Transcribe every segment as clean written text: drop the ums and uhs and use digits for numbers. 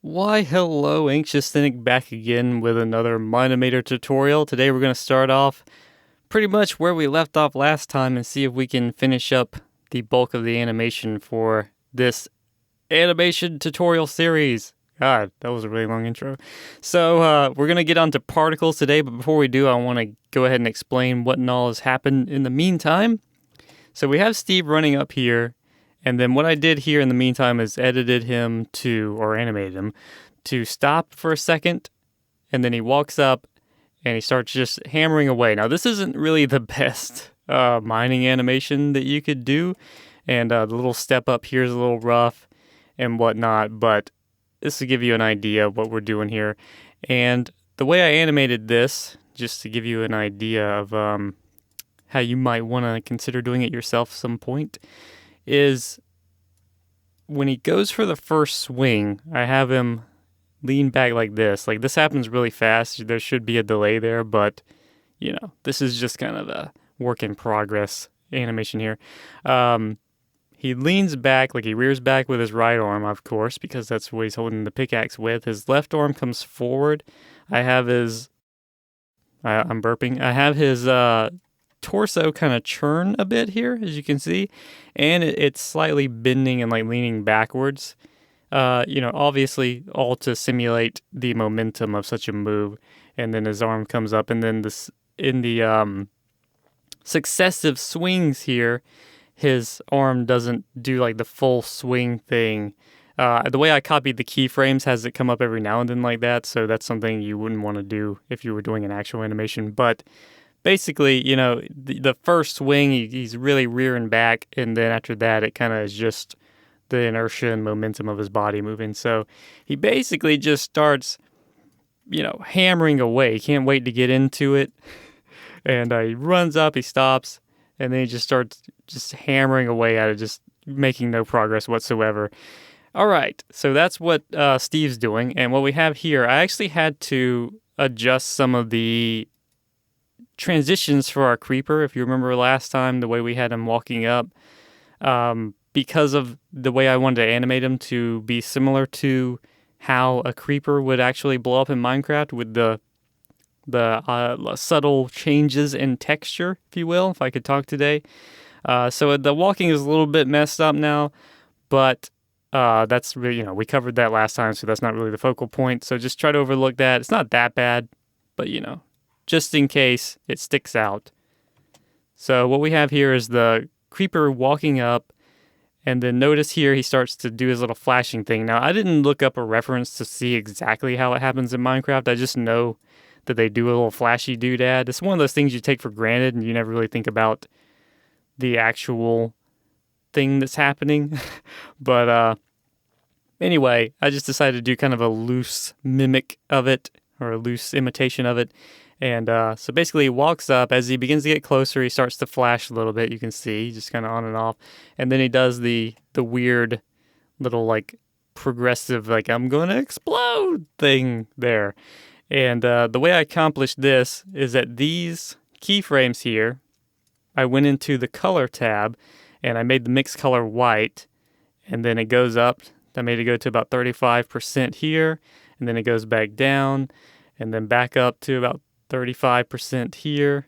Why hello, Anxious Cynic, back again with another Mine-imator tutorial. Today we're going to start off pretty much where we left off last time and see if we can finish up the bulk of the animation for this animation tutorial series. God, that was a really long intro. So we're going to get onto particles today, but before we do, I want to go ahead and explain what and all has happened in the meantime. So we have Steve running up here. And then what I did here in the meantime is edited him or animated him to stop for a second. And then he walks up and he starts just hammering away. Now, this isn't really the best mining animation that you could do. And the little step up here is a little rough and whatnot. But this will give you an idea of what we're doing here. And the way I animated this, just to give you an idea of how you might want to consider doing it yourself at some point, is when he goes for the first swing, I have him lean back like this. Like, this happens really fast. There should be a delay there, but, this is just kind of a work in progress animation here. He leans back, like he rears back with his right arm, of course, because that's what he's holding the pickaxe with. His left arm comes forward. I'm burping. I have his torso kind of churn a bit here, as you can see, and it's slightly bending and like leaning backwards. Obviously all to simulate the momentum of such a move. And then his arm comes up, and then this in the successive swings here, his arm doesn't do like the full swing thing. The way I copied the keyframes has it come up every now and then like that, so that's something you wouldn't want to do if you were doing an actual animation. But basically, the first swing, he's really rearing back, and then after that, it kind of is just the inertia and momentum of his body moving. So he basically just starts, hammering away. He can't wait to get into it. And he runs up, he stops, and then he just starts just hammering away at it, just making no progress whatsoever. All right, so that's what Steve's doing. And what we have here, I actually had to adjust some of the transitions for our creeper. If you remember last time, the way we had him walking up, because of the way I wanted to animate him to be similar to how a creeper would actually blow up in Minecraft, with the subtle changes in texture, if you will, if I could talk today. So the walking is a little bit messed up now, but that's really, we covered that last time, so that's not really the focal point. So just try to overlook that. It's not that bad, but just in case it sticks out. So what we have here is the creeper walking up, and then notice here he starts to do his little flashing thing. Now, I didn't look up a reference to see exactly how it happens in Minecraft. I just know that they do a little flashy doodad. It's one of those things you take for granted, and you never really think about the actual thing that's happening. But anyway, I just decided to do kind of a loose mimic of it, or a loose imitation of it. And so basically he walks up. As he begins to get closer, he starts to flash a little bit. You can see, just kind of on and off. And then he does the weird little, like, progressive, like, I'm going to explode thing there. And the way I accomplished this is that these keyframes here, I went into the color tab, and I made the mix color white. And then it goes up. I made it go to about 35% here. And then it goes back down. And then back up to about 35% here.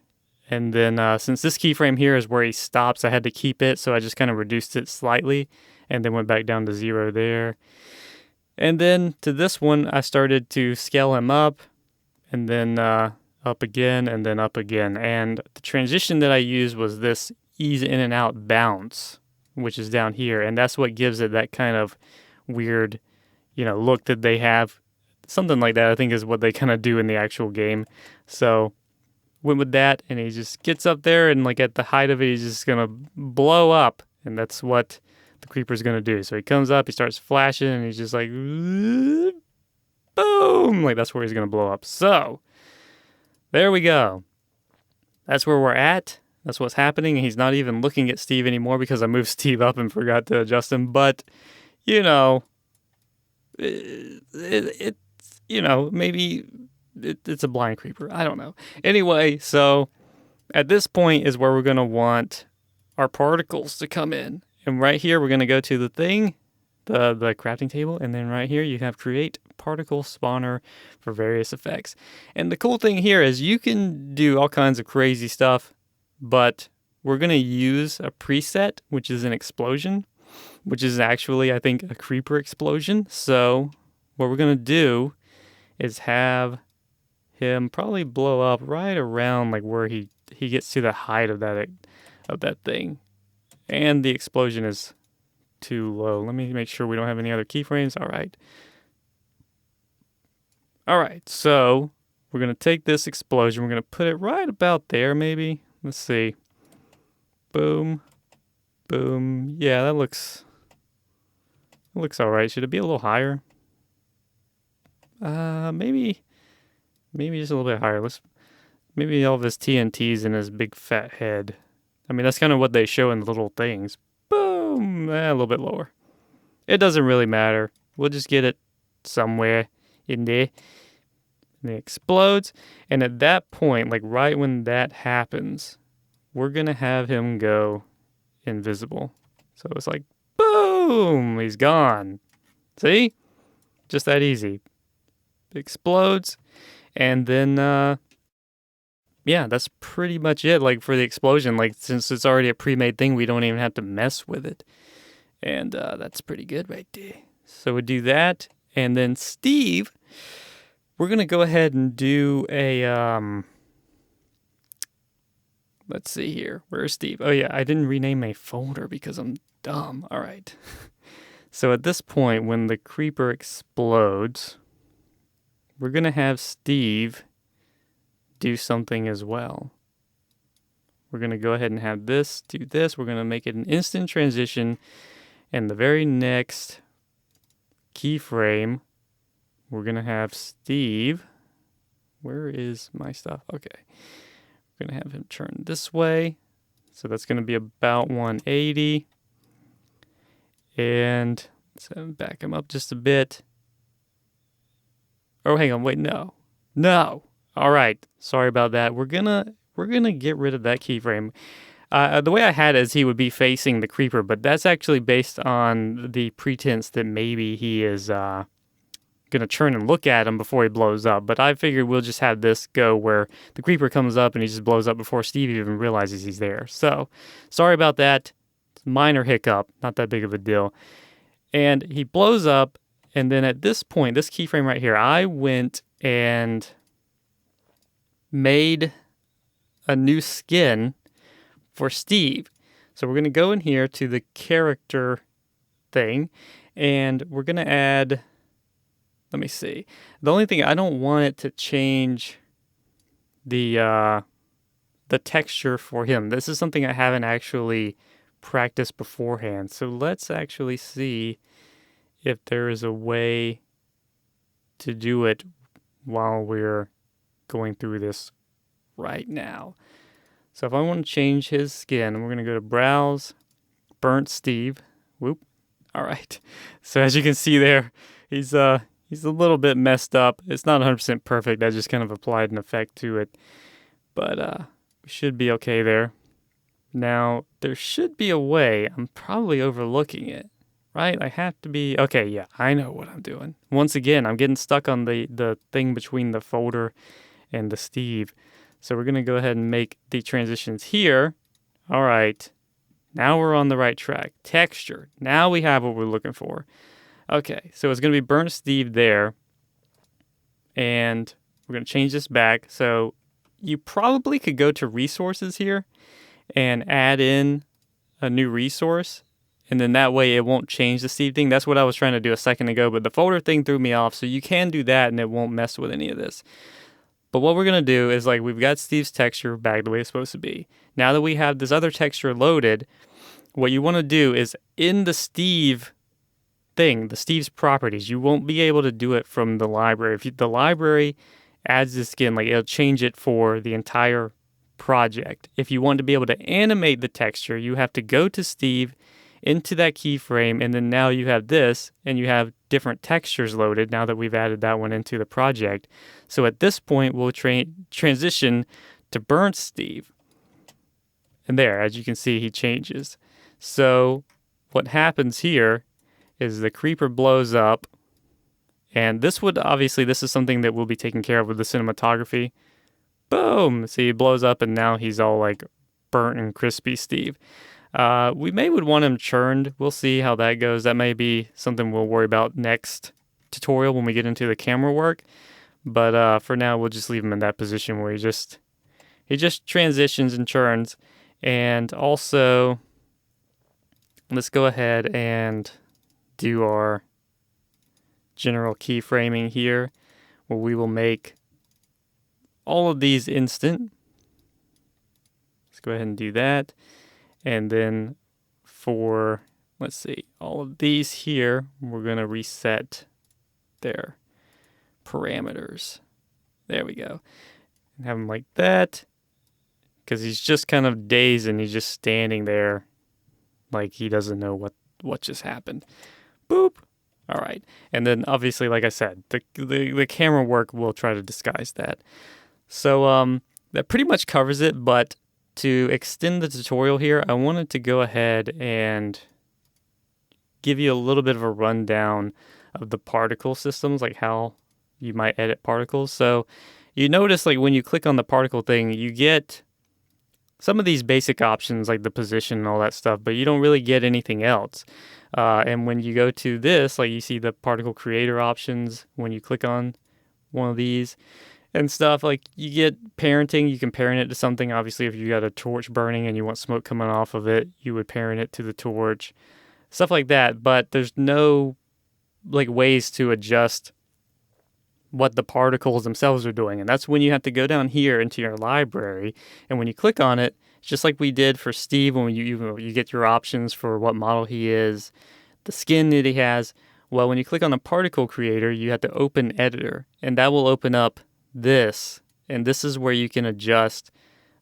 And then since this keyframe here is where he stops, I had to keep it, so I just kind of reduced it slightly and then went back down to 0 there. And then to this one, I started to scale him up, and then up again, and then up again. And the transition that I used was this ease in and out bounce, which is down here, and that's what gives it that kind of weird, look that they have. Something like that, I think, is what they kind of do in the actual game. So went with that, and he just gets up there, and like at the height of it, he's just gonna blow up, and that's what the creeper's gonna do. So he comes up, he starts flashing, and he's just like, boom, like that's where he's gonna blow up. So there we go. That's where we're at. That's what's happening. And he's not even looking at Steve anymore because I moved Steve up and forgot to adjust him. But maybe it's a blind creeper. I don't know. Anyway, so at this point is where we're going to want our particles to come in. And right here, we're going to go to the thing, the crafting table, and then right here you have create particle spawner for various effects. And the cool thing here is you can do all kinds of crazy stuff, but we're going to use a preset, which is an explosion, which is actually, I think, a creeper explosion. So what we're going to do is have him probably blow up right around like where he gets to the height of that thing. And the explosion is too low. Let me make sure we don't have any other keyframes. All right, so we're going to take this explosion. We're going to put it right about there, maybe. Let's see. Boom. Boom. Yeah, that looks all right. Should it be a little higher? Maybe just a little bit higher. Maybe all of his TNT's in his big fat head. I mean, that's kind of what they show in the little things. Boom! A little bit lower. It doesn't really matter. We'll just get it somewhere in there. And it explodes. And at that point, like right when that happens, we're going to have him go invisible. So it's like, boom! He's gone. See? Just that easy. It explodes. And then, yeah, that's pretty much it. Like for the explosion, like since it's already a pre-made thing, we don't even have to mess with it. And that's pretty good right there. So we do that. And then Steve, we're going to go ahead and do a, let's see here. Where's Steve? Oh yeah, I didn't rename my folder because I'm dumb. All right. So at this point, when the creeper explodes, we're going to have Steve do something as well. We're going to go ahead and have this do this. We're going to make it an instant transition. And the very next keyframe, we're going to have Steve. Where is my stuff? Okay. We're going to have him turn this way. So that's going to be about 180. And so back him up just a bit. Oh, hang on. Wait, no. All right. Sorry about that. We're gonna get rid of that keyframe. The way I had it is he would be facing the creeper, but that's actually based on the pretense that maybe he is gonna turn and look at him before he blows up. But I figured we'll just have this go where the creeper comes up and he just blows up before Steve even realizes he's there. So sorry about that. It's a minor hiccup, not that big of a deal. And he blows up, and then at this point, this keyframe right here, I went and made a new skin for Steve. So we're going to go in here to the character thing, and we're going to add, let me see. The only thing, I don't want it to change the texture for him. This is something I haven't actually practiced beforehand. So let's actually see if there is a way to do it while we're going through this right now. So if I want to change his skin, we're going to go to Browse, Burnt Steve. Whoop. All right. So as you can see there, he's a little bit messed up. It's not 100% perfect. I just kind of applied an effect to it. But we should be okay there. Now, there should be a way. I'm probably overlooking it. Right? I have to be... Okay, yeah, I know what I'm doing. Once again, I'm getting stuck on the thing between the folder and the Steve. So we're going to go ahead and make the transitions here. All right. Now we're on the right track. Texture. Now we have what we're looking for. Okay, so it's going to be Burnt Steve there. And we're going to change this back. So you probably could go to Resources here and add in a new resource. And then that way it won't change the Steve thing. That's what I was trying to do a second ago, but the folder thing threw me off. So you can do that and it won't mess with any of this. But what we're going to do is, like, we've got Steve's texture back the way it's supposed to be. Now that we have this other texture loaded, what you want to do is in the Steve thing, the Steve's properties, you won't be able to do it from the library. If the library adds the skin, like, it'll change it for the entire project. If you want to be able to animate the texture, you have to go to Steve, into that keyframe, and then now you have this, and you have different textures loaded now that we've added that one into the project. So at this point, we'll transition to Burnt Steve. And there, as you can see, he changes. So what happens here is the creeper blows up. And this is something that will be taken care of with the cinematography. Boom! See, he blows up and now he's all like burnt and crispy, Steve. We would want him churned. We'll see how that goes. That may be something we'll worry about next tutorial when we get into the camera work. But for now, we'll just leave him in that position where he just transitions and churns. And also, let's go ahead and do our general keyframing here, where we will make all of these instant. Let's go ahead and do that. And then for, let's see, all of these here, we're going to reset their parameters. There we go. And have them like that, because he's just kind of dazed and he's just standing there like he doesn't know what just happened. Boop. All right. And then obviously, like I said, the camera work will try to disguise that. So that pretty much covers it, but to extend the tutorial here, I wanted to go ahead and give you a little bit of a rundown of the particle systems, like how you might edit particles. So you notice, like, when you click on the particle thing, you get some of these basic options like the position and all that stuff, but you don't really get anything else. And when you go to this, like, you see the particle creator options when you click on one of these and stuff, like, you get parenting. You can parent it to something. Obviously, if you got a torch burning and you want smoke coming off of it, you would parent it to the torch, stuff like that. But there's no like ways to adjust what the particles themselves are doing. And that's when you have to go down here into your library. And when you click on it, just like we did for Steve, when you get your options for what model he is, the skin that he has. Well, when you click on the particle creator, you have to open editor, and that will open up this. And this is where you can adjust,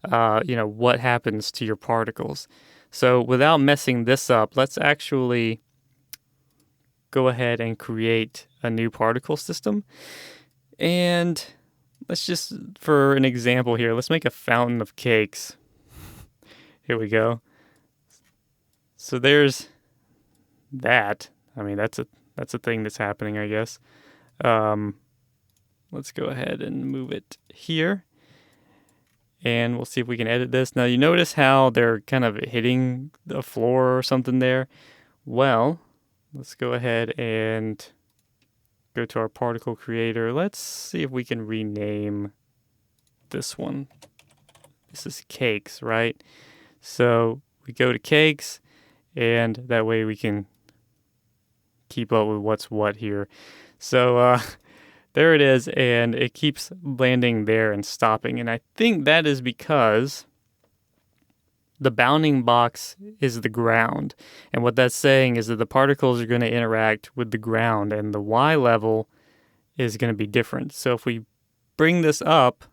what happens to your particles. So without messing this up, let's actually go ahead and create a new particle system. And let's just, for an example here, let's make a fountain of cakes. Here we go. So there's that. I mean, that's a thing that's happening, I guess. Let's go ahead and move it here. And we'll see if we can edit this. Now, you notice how they're kind of hitting the floor or something there? Well, let's go ahead and go to our particle creator. Let's see if we can rename this one. This is cakes, right? So we go to cakes, and that way we can keep up with what's what here. So there it is, and it keeps landing there and stopping. And I think that is because the bounding box is the ground. And what that's saying is that the particles are going to interact with the ground, and the Y level is going to be different. So if we bring this up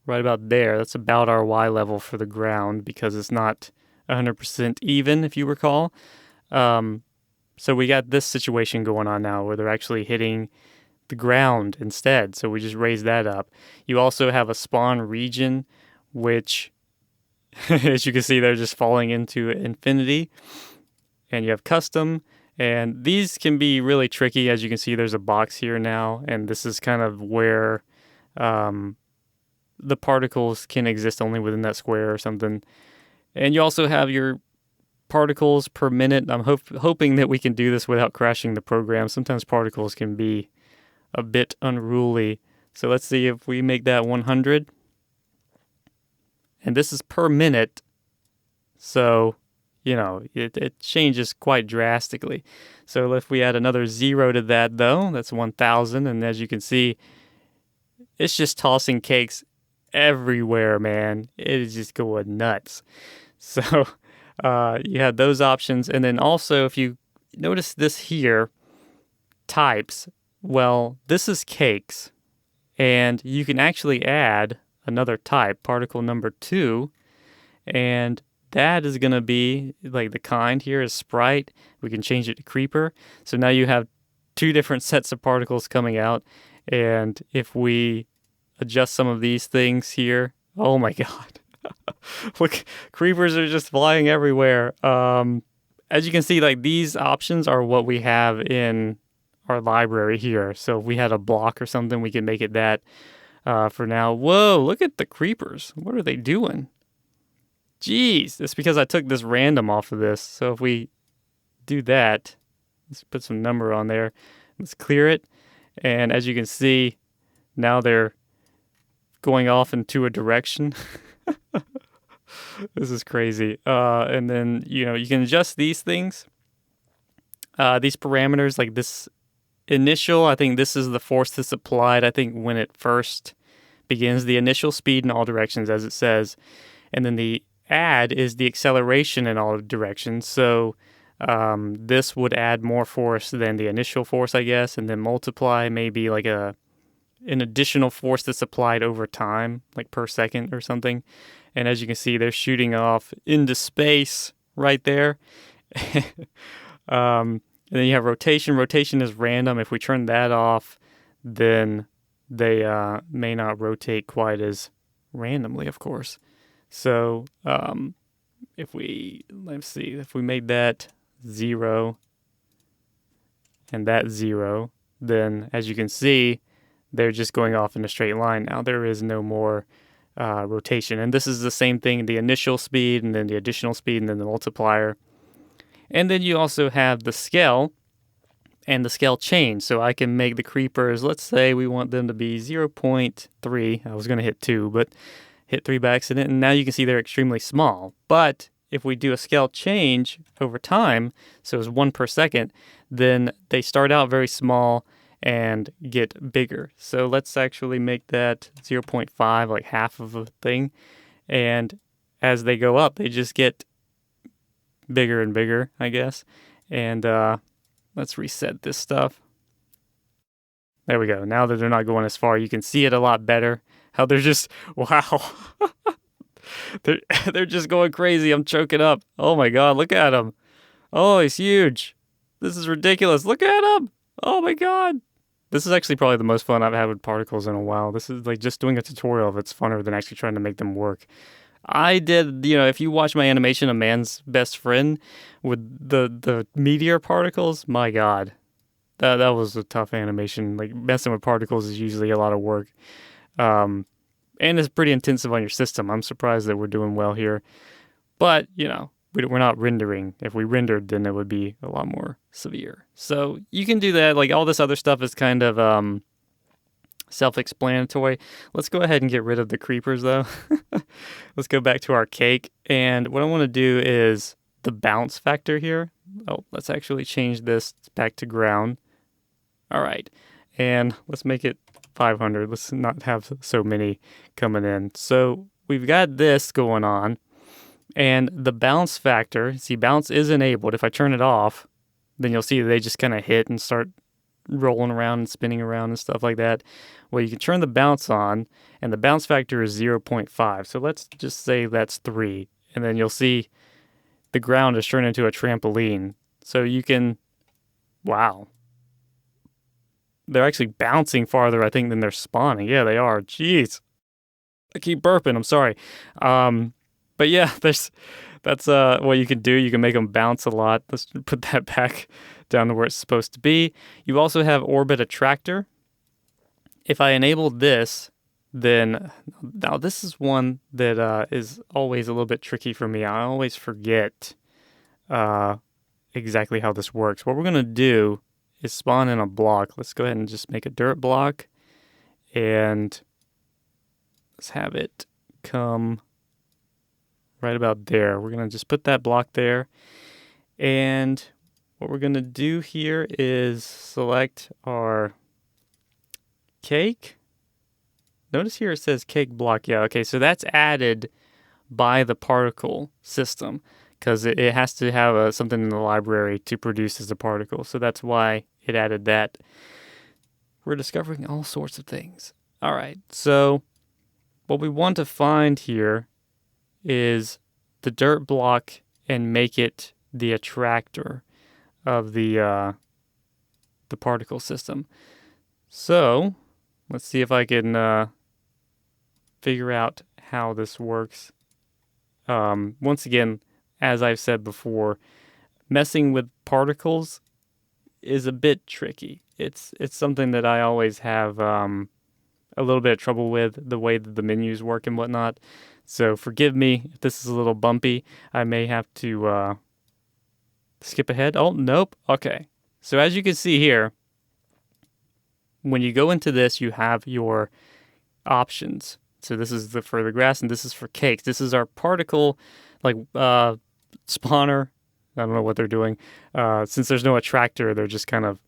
right about there, that's about our Y level for the ground, because it's not 100% even, if you recall. So we got this situation going on now where they're actually hitting the ground instead. So we just raise that up. You also have a spawn region, which as you can see, they're just falling into infinity. And you have custom, and these can be really tricky. As you can see, there's a box here now, and this is kind of where the particles can exist only within that square or something. And you also have your particles per minute. I'm hoping that we can do this without crashing the program. Sometimes particles can be a bit unruly. So let's see if we make that 100. And this is per minute, so, it changes quite drastically. So if we add another 0 to that, though, that's 1,000. And as you can see, it's just tossing cakes everywhere, man. It is just going nuts. So you have those options. And then also, if you notice this here, types, well, this is cakes. And you can actually add another type, particle number 2, and that is going to be, like, the kind here is sprite. We can change it to creeper. So now you have 2 different sets of particles coming out, and if we adjust some of these things here, oh my god. Look, creepers are just flying everywhere. as you can see, like these options are what we have in our library here. So if we had a block or something, we can make it that for now. Whoa, look at the creepers. What are they doing? Jeez, it's because I took this random off of this. So if we do that, let's put some number on there. Let's clear it. And as you can see, now they're going off into a direction. This is crazy. And then, you can adjust these things. These parameters, like this initial, I think this is the force that's applied, I think, when it first begins, the initial speed in all directions, as it says. And then the add is the acceleration in all directions. So this would add more force than the initial force, I guess. And then multiply maybe like an additional force that's applied over time, like per second or something. And as you can see, they're shooting off into space right there. And then you have rotation. Rotation is random. If we turn that off, then they may not rotate quite as randomly, of course. So if we made that 0 and that 0, then as you can see, they're just going off in a straight line now. There is no more rotation. And this is the same thing, the initial speed and then the additional speed and then the multiplier. And then you also have the scale and the scale change. So I can make the creepers, let's say we want them to be 0.3. I was going to hit 2, but hit 3 by accident. And now you can see they're extremely small. But if we do a scale change over time, so it's 1 per second, then they start out very small and get bigger. So let's actually make that 0.5, like half of a thing. And as they go up, they just get bigger and bigger, I guess. And let's reset this stuff. There we go. Now that they're not going as far, you can see it a lot better. How they're just, wow. they're just going crazy. I'm choking up. Oh my God, look at him. Oh, he's huge. This is ridiculous. Look at him. Oh my God. This is actually probably the most fun I've had with particles in a while. This is like just doing a tutorial of it's funner than actually trying to make them work. I did, if you watch my animation, A Man's Best Friend, with the meteor particles, my God, that was a tough animation. Like messing with particles is usually a lot of work. And it's pretty intensive on your system. I'm surprised that we're doing well here. But, we're not rendering. If we rendered, then it would be a lot more severe. So you can do that. Like all this other stuff is kind of self-explanatory. Let's go ahead and get rid of the creepers, though. Let's go back to our cake. And what I want to do is the bounce factor here. Oh, let's actually change this back to ground. All right. And let's make it 500. Let's not have so many coming in. So we've got this going on. And the bounce factor, see, bounce is enabled. If I turn it off, then you'll see they just kind of hit and start rolling around and spinning around and stuff like that. Well, you can turn the bounce on, and the bounce factor is 0.5. So let's just say that's 3. And then you'll see the ground is turned into a trampoline. So you can, wow. They're actually bouncing farther, I think, than they're spawning. Yeah, they are. Jeez. I keep burping. I'm sorry. But yeah, that's what you can do. You can make them bounce a lot. Let's put that back down to where it's supposed to be. You also have orbit attractor. If I enable this, then now this is one that is always a little bit tricky for me. I always forget exactly how this works. What we're going to do is spawn in a block. Let's go ahead and just make a dirt block. And let's have it come right about there. We're going to just put that block there. And what we're going to do here is select our cake. Notice here it says cake block. Yeah, okay, so that's added by the particle system because it has to have something in the library to produce as a particle. So that's why it added that. We're discovering all sorts of things. All right, so what we want to find here is the dirt block and make it the attractor of the particle system. So let's see if I can figure out how this works. Once again, as I've said before, messing with particles is a bit tricky. It's something that I always have a little bit of trouble with, the way that the menus work and whatnot. So forgive me if this is a little bumpy. I may have to skip ahead. Oh, nope. Okay. So as you can see here, when you go into this, you have your options. So this is for the grass, and this is for cakes. This is our particle, like spawner. I don't know what they're doing. Since there's no attractor, they're just kind of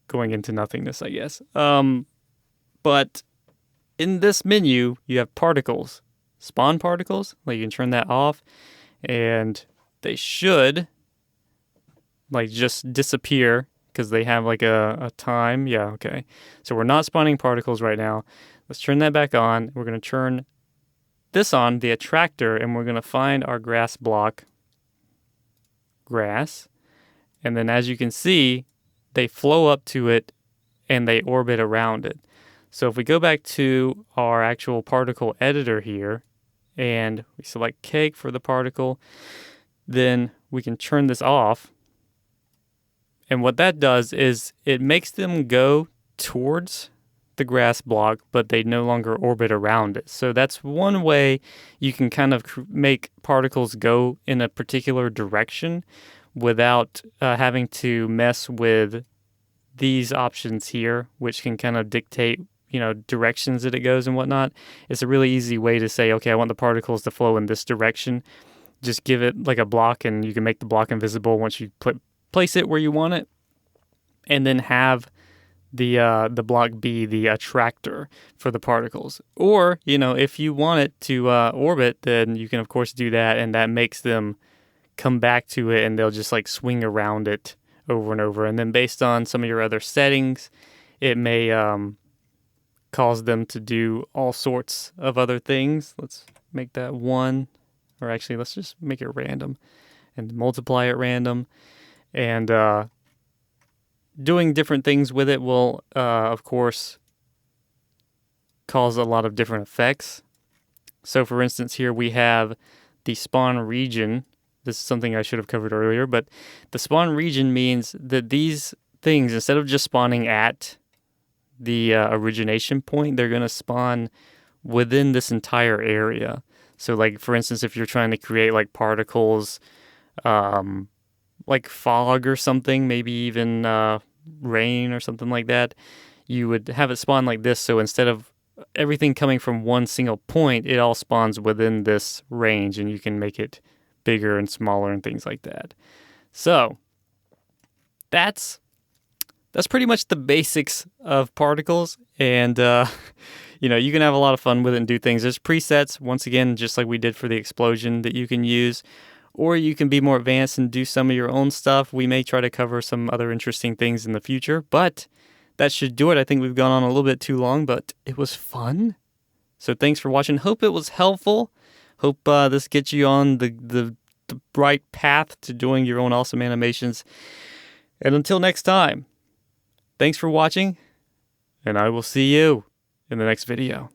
going into nothingness, I guess. But in this menu, you have particles, spawn particles. Like you can turn that off, and they should like just disappear because they have like a time. Yeah, okay. So we're not spawning particles right now. Let's turn that back on. We're going to turn this on, the attractor, and we're going to find our grass block. Grass. And then as you can see, they flow up to it and they orbit around it. So if we go back to our actual particle editor here and we select cake for the particle, then we can turn this off. And what that does is it makes them go towards the grass block, but they no longer orbit around it. So that's one way you can kind of make particles go in a particular direction without having to mess with these options here, which can kind of dictate, directions that it goes and whatnot. It's a really easy way to say, okay, I want the particles to flow in this direction. Just give it like a block, and you can make the block invisible once you place it where you want it, and then have the block be the attractor for the particles. Or, if you want it to orbit, then you can of course do that, and that makes them come back to it, and they'll just like swing around it over and over. And then based on some of your other settings, it may cause them to do all sorts of other things. Let's make that 1, or actually let's just make it random and multiply it random. And doing different things with it will, of course, cause a lot of different effects. So, for instance, here we have the spawn region. This is something I should have covered earlier, but the spawn region means that these things, instead of just spawning at the origination point, they're going to spawn within this entire area. So, like, for instance, if you're trying to create, like, particles, like fog or something, maybe even rain or something like that, you would have it spawn like this. So instead of everything coming from one single point, it all spawns within this range, and you can make it bigger and smaller and things like that. So that's pretty much the basics of particles, and you can have a lot of fun with it and do things. There's presets, once again, just like we did for the explosion, that you can use. Or you can be more advanced and do some of your own stuff. We may try to cover some other interesting things in the future, but that should do it. I think we've gone on a little bit too long, but it was fun. So thanks for watching. Hope it was helpful. Hope this gets you on the right path to doing your own awesome animations. And until next time, thanks for watching, and I will see you in the next video.